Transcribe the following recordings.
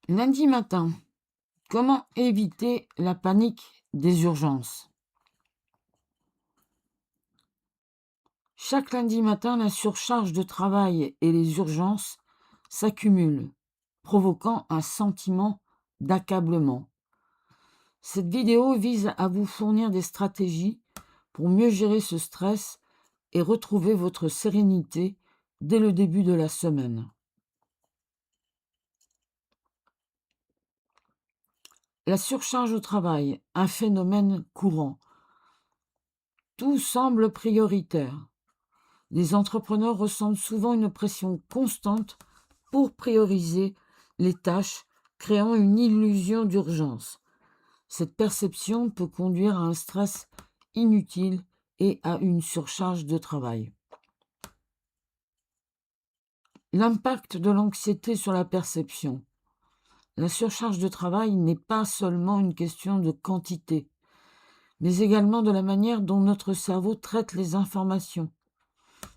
Lundi matin, comment éviter la panique des urgences? Chaque lundi matin, la surcharge de travail et les urgences s'accumulent, provoquant un sentiment d'accablement. Cette vidéo vise à vous fournir des stratégies pour mieux gérer ce stress et retrouver votre sérénité dès le début de la semaine. La surcharge au travail, un phénomène courant. Tout semble prioritaire. Les entrepreneurs ressentent souvent une pression constante pour prioriser les tâches, créant une illusion d'urgence. Cette perception peut conduire à un stress inutile et à une surcharge de travail. L'impact de l'anxiété sur la perception. La surcharge de travail n'est pas seulement une question de quantité, mais également de la manière dont notre cerveau traite les informations.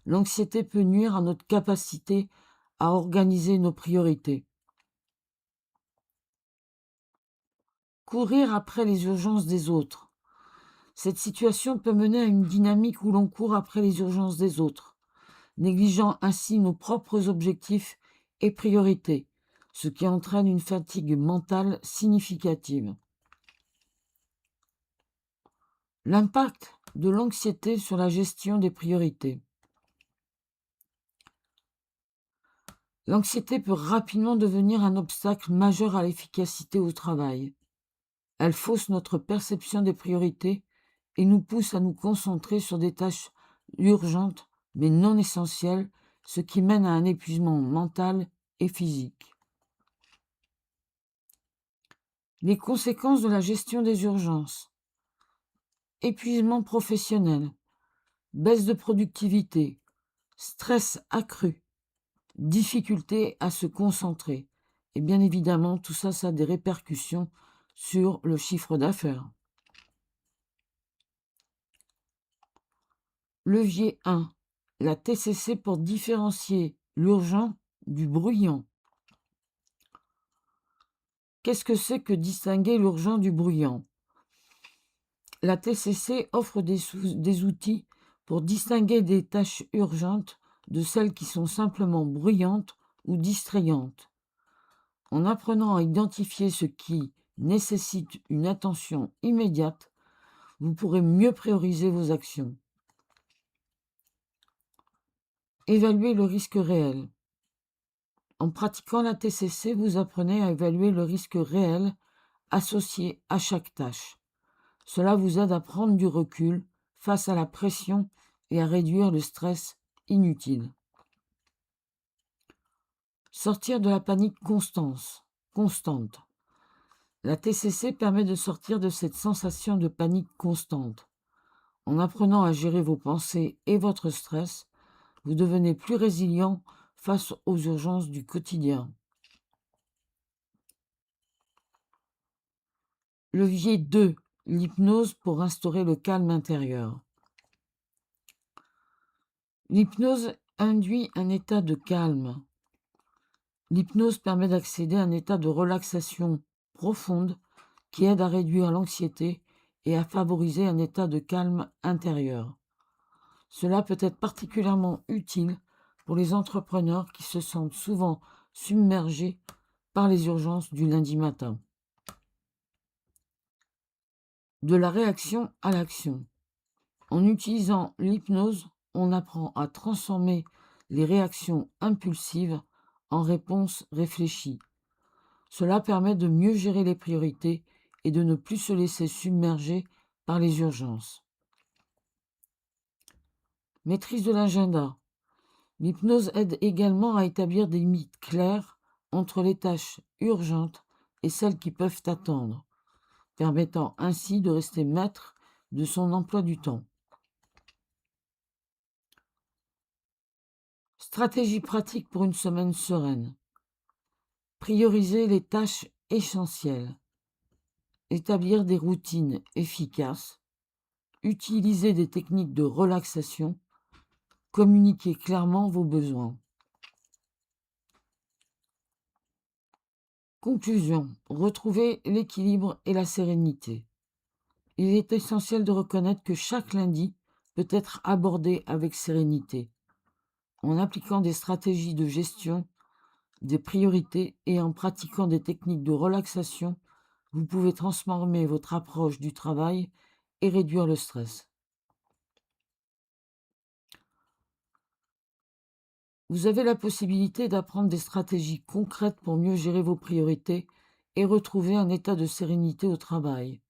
L'anxiété peut nuire à notre capacité à organiser nos priorités. Courir après les urgences des autres. Cette situation peut mener à une dynamique où l'on court après les urgences des autres, négligeant ainsi nos propres objectifs et priorités, ce qui entraîne une fatigue mentale significative. L'impact de l'anxiété sur la gestion des priorités. L'anxiété peut rapidement devenir un obstacle majeur à l'efficacité au travail. Elle fausse notre perception des priorités et nous pousse à nous concentrer sur des tâches urgentes mais non essentielles, ce qui mène à un épuisement mental et physique. Les conséquences de la gestion des urgences. Épuisement professionnel, baisse de productivité, stress accru, difficulté à se concentrer. Et bien évidemment, tout ça, ça a des répercussions sur le chiffre d'affaires. Levier 1. La TCC pour différencier l'urgent du bruyant. Qu'est-ce que c'est que distinguer l'urgent du bruyant? La TCC offre des outils pour distinguer des tâches urgentes de celles qui sont simplement bruyantes ou distrayantes. En apprenant à identifier ce qui nécessite une attention immédiate, vous pourrez mieux prioriser vos actions. Évaluer le risque réel. En pratiquant la TCC, vous apprenez à évaluer le risque réel associé à chaque tâche. Cela vous aide à prendre du recul face à la pression et à réduire le stress inutile. Sortir de la panique constante. La TCC permet de sortir de cette sensation de panique constante. En apprenant à gérer vos pensées et votre stress, vous devenez plus résilient face aux urgences du quotidien. Levier 2. L'hypnose pour instaurer le calme intérieur. L'hypnose induit un état de calme. L'hypnose permet d'accéder à un état de relaxation profonde qui aide à réduire l'anxiété et à favoriser un état de calme intérieur. Cela peut être particulièrement utile pour les entrepreneurs qui se sentent souvent submergés par les urgences du lundi matin. De la réaction à l'action. En utilisant l'hypnose, on apprend à transformer les réactions impulsives en réponses réfléchies. Cela permet de mieux gérer les priorités et de ne plus se laisser submerger par les urgences. Maîtrise de l'agenda. L'hypnose aide également à établir des limites claires entre les tâches urgentes et celles qui peuvent attendre, permettant ainsi de rester maître de son emploi du temps. Stratégie pratique pour une semaine sereine. Prioriser les tâches essentielles. Établir des routines efficaces. Utiliser des techniques de relaxation. Communiquer clairement vos besoins. Conclusion. Retrouvez l'équilibre et la sérénité. Il est essentiel de reconnaître que chaque lundi peut être abordé avec sérénité, en appliquant des stratégies de gestion, des priorités et en pratiquant des techniques de relaxation. Vous pouvez transformer votre approche du travail et réduire le stress. Vous avez la possibilité d'apprendre des stratégies concrètes pour mieux gérer vos priorités et retrouver un état de sérénité au travail.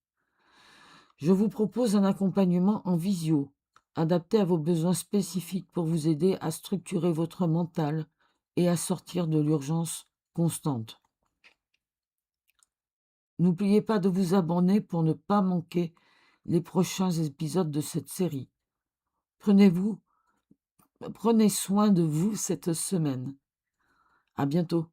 Je vous propose un accompagnement en visio, adapté à vos besoins spécifiques pour vous aider à structurer votre mental et à sortir de l'urgence constante. N'oubliez pas de vous abonner pour ne pas manquer les prochains épisodes de cette série. Prenez soin de vous cette semaine. À bientôt.